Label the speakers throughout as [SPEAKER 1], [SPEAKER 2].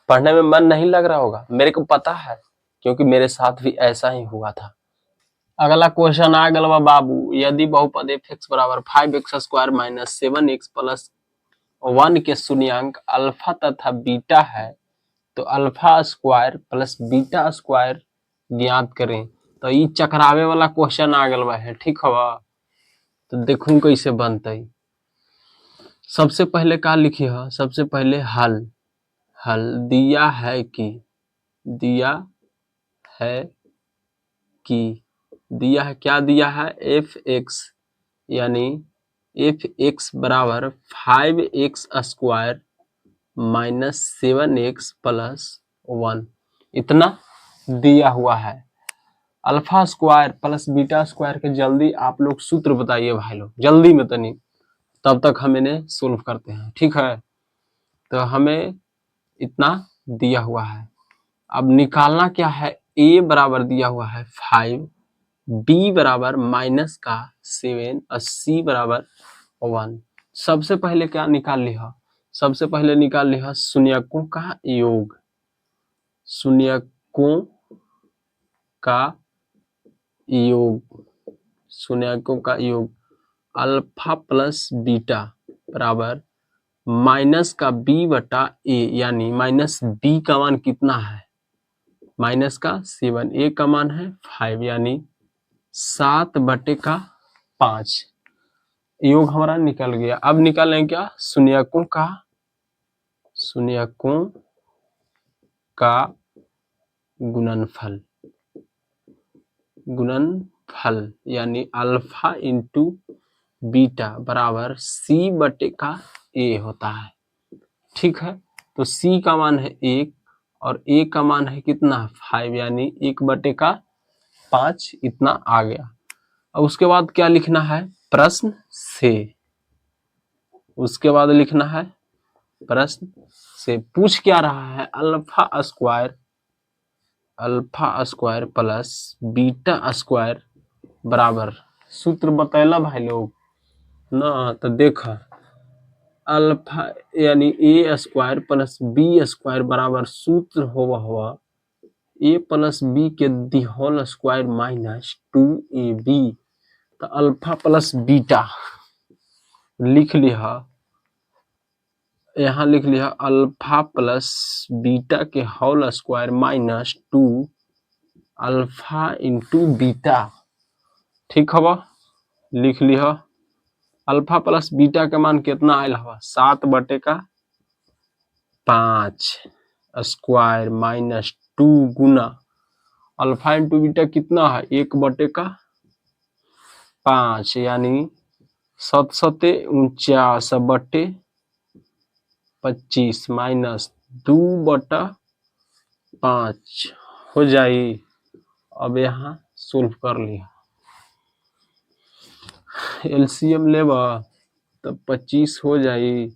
[SPEAKER 1] पढ़ने में मन नहीं लग रहा होगा, मेरे को पता है, क्योंकि मेरे साथ भी ऐसा ही हुआ था। अगला क्वेश्चन आ गया बा बाबू, यदि बहुपद f(x) बराबर 5x² माइनस 7x प्लस 1 के शून्यांक अल्फा तथा बीटा है तो alpha square plus beta square ज्ञात करें। तो ये चकरावे वाला क्वेश्चन आ गया बा है, ठीक है। तो देखूं कैसे बनते। सबसे पहले का लिखी है, सबसे पहले हल दिया है कि दिया है क्या दिया है, f(x) यानी f(x) बराबर 5x² माइनस 7x प्लस 1 इतना दिया हुआ है। Alpha square plus beta square के जल्दी आप लोग सूत्र बताइए भाई लोग, जल्दी में तनी, तब तक हम इन्हें सोल्व करते हैं, ठीक है। तो हमें इतना दिया हुआ है, अब निकालना क्या है, a बराबर दिया हुआ है 5, b बराबर माइनस का 7 और c बराबर 1। सबसे पहले क्या निकाल लिया, सबसे पहले निकाल लिया शून्यकों का योग, शून्यकों का योग अल्फा प्लस बीटा बराबर माइनस का b बटा a, यानी माइनस b का मान कितना है, माइनस का 7, a का मान है 5, यानी 7/5 योग हमारा निकल गया। अब निकालें क्या, शून्यकों का गुणनफल यानी अल्फा इंटू बीटा बराबर c/a होता है, ठीक है। तो c का मान है 1 और a का मान है कितना 5, यानी 1/5 इतना आ गया। अब उसके बाद क्या लिखना है प्रश्न से, उसके बाद लिखना है प्रश्न से पूछ क्या रहा है, alpha square plus beta square बराबर, सूत्र बतैला भाई लोग ना। तो देखा अल्फा यानी a square plus b square बराबर सूत्र हुआ a प्लस b के the whole square minus 2ab। तो अल्फा प्लस बीटा लिख लिया, यहाँ लिख लिया अल्फा प्लस बीटा के whole square minus 2 alpha into beta, ठीक है। लिख लिया अल्फा प्लस बीटा का मान कितना आयल हवा 7/5 स्क्वायर माइनस 2 गुना अल्फा इंटू बीटा कितना है 1/5, यानी 7×7=49/25 माइनस 2/5 हो जाए। अब यहाँ सोल्व कर लिया, एलसीएम लेबा तब 25 हो जाए,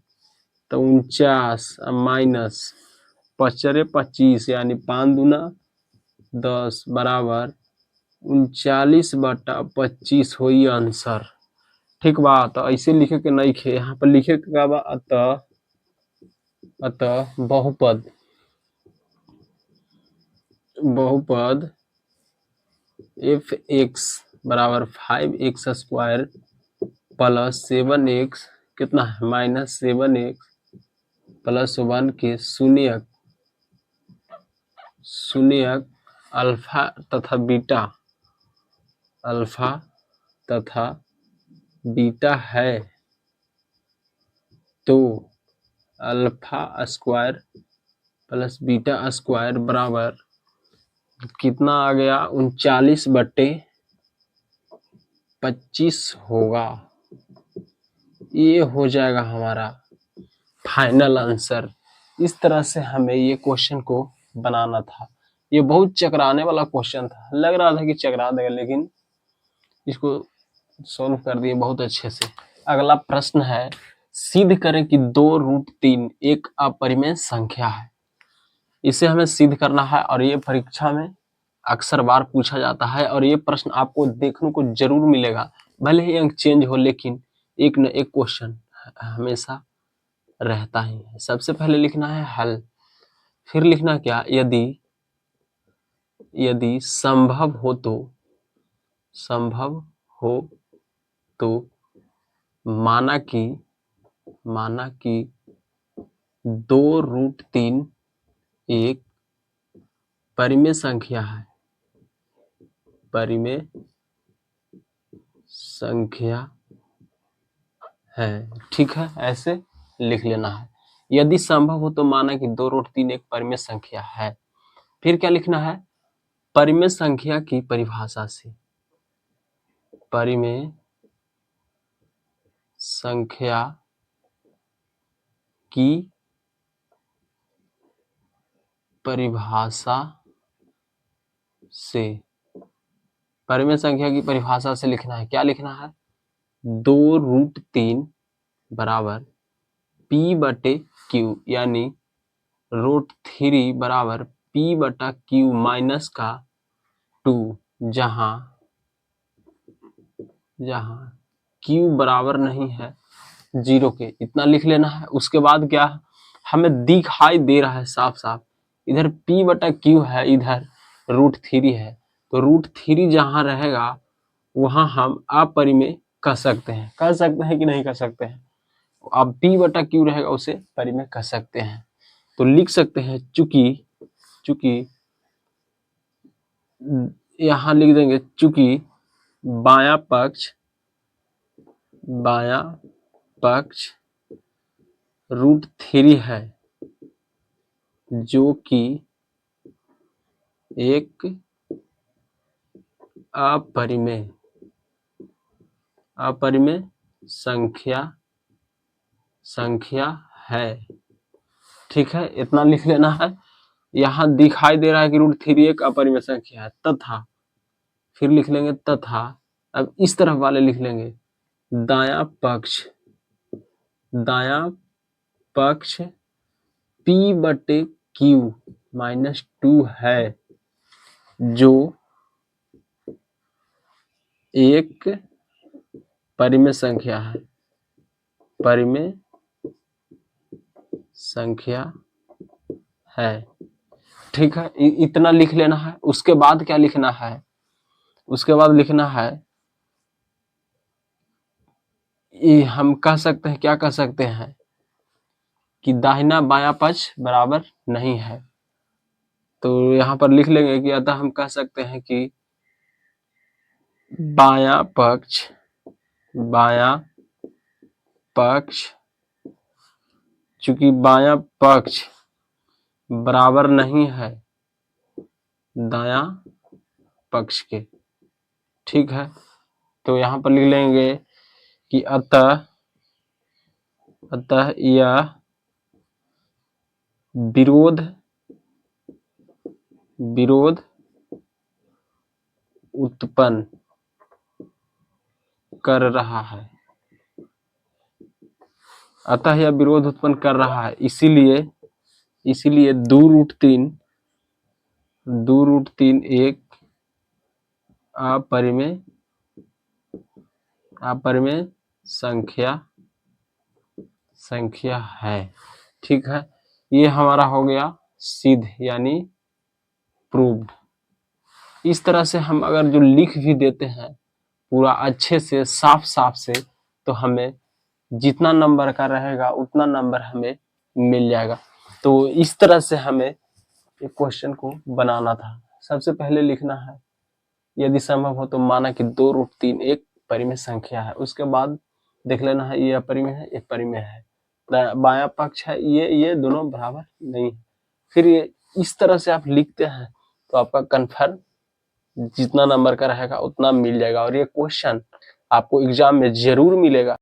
[SPEAKER 1] तो 49 माइनस 5×25 यानी 5×2 = 10 बराबर 39/25 होई आंसर, ठीक बा। तो ऐसे लिखे के नहीं खे, यहाँ पर लिखे के बा अतः बहुपद f(x) बराबर 5x² प्लस 7x कितना है माइनस 7x प्लस 1 के शून्यक अल्फा तथा बीटा है तो alpha square plus beta square बराबर कितना आ गया 39/25 होगा। ये हो जाएगा हमारा फाइनल आंसर। इस तरह से हमें ये क्वेश्चन को बनाना था। ये बहुत चकराने वाला क्वेश्चन था, लग रहा था कि चकरा देगा, लेकिन इसको सॉल्व कर दिए बहुत अच्छे से। अगला प्रश्न है, सिद्ध करें कि 2√3 एक अपरिमेय संख्या है। इसे हमें सिद्ध करना है और ये परीक्षा में अक्सर बार पूछा जाता है और ये प्रश्न आपको देखने को जरूर मिलेगा, भले ही अंक चेंज हो लेकिन एक न एक क्वेश्चन हमेशा रहता ही है। सबसे पहले लिखना है हल, फिर लिखना क्या, यदि संभव हो तो माना कि 2√3 एक परिमेय संख्या है, ठीक है, ऐसे लिख लेना है। यदि संभव हो तो माना कि 2√3 एक परिमेय संख्या है। फिर क्या लिखना है, परिमेय संख्या की परिभाषा से, परिमेय संख्या की परिभाषा से, परिमेय संख्या की परिभाषा से लिखना है, क्या लिखना है, 2√3 बराबर P/Q, यानी √3 बराबर P/Q माइनस का 2, जहां Q बराबर नहीं है 0 के, इतना लिख लेना है। उसके बाद क्या, हमें दिखाई दे रहा है साफ साफ, इधर P/Q है, इधर √3 है, तो √3 जहां रहेगा वहां हम अपरिमेय कह सकते हैं कि नहीं कह सकते हैं। अब P/Q रहेगा उसे परिमेय कह सकते हैं। तो लिख सकते हैं, चूंकि यहां लिख देंगे, चूंकि बायां पक्ष √3 है, जो कि एक अपरिमेय संख्या है, ठीक है, इतना लिख लेना है। यहां दिखाई दे रहा है कि √3 एक अपरिमेय संख्या है, तथा फिर लिख लेंगे तथा, अब इस तरफ वाले लिख लेंगे, दायां पक्ष P/Q माइनस 2 है, जो एक परिमेय संख्या है, ठीक है, इतना लिख लेना है। उसके बाद क्या लिखना है, उसके बाद लिखना है, ये हम कह सकते हैं, क्या कह सकते हैं कि दाहिना बायां पक्ष बराबर नहीं है, तो यहां पर लिख लेंगे कि अतः हम कह सकते हैं कि बायां पक्ष चूंकि बायां पक्ष बराबर नहीं है दायां पक्ष के, ठीक है, तो यहां पर लिख लेंगे कि अतः यह विरोध उत्पन्न कर रहा है, अतः यह विरोध उत्पन्न कर रहा है, इसीलिए 2√3 एक अपरिमेय संख्या है, ठीक है। ये हमारा हो गया सिद्ध, यानी प्रूव्ड। इस तरह से हम अगर जो लिख भी देते हैं पूरा अच्छे से साफ से, तो हमें जितना नंबर का रहेगा उतना नंबर हमें मिल जाएगा। तो इस तरह से हमें एक क्वेश्चन को बनाना था। सबसे पहले लिखना है, यदि संभव हो तो माना कि 2√3 एक परिमेय संख्या है। उसके बाद देख लेना है, ये अपरिमेय है, ये परिमेय है, बायां पक्ष है, ये दोनों बराबर नहीं है। फिर ये इस तरह से आप लिखते हैं तो आपका कन्फर्म जितना नंबर का रहेगा उतना मिल जाएगा, और ये क्वेश्चन आपको एग्जाम में जरूर मिलेगा।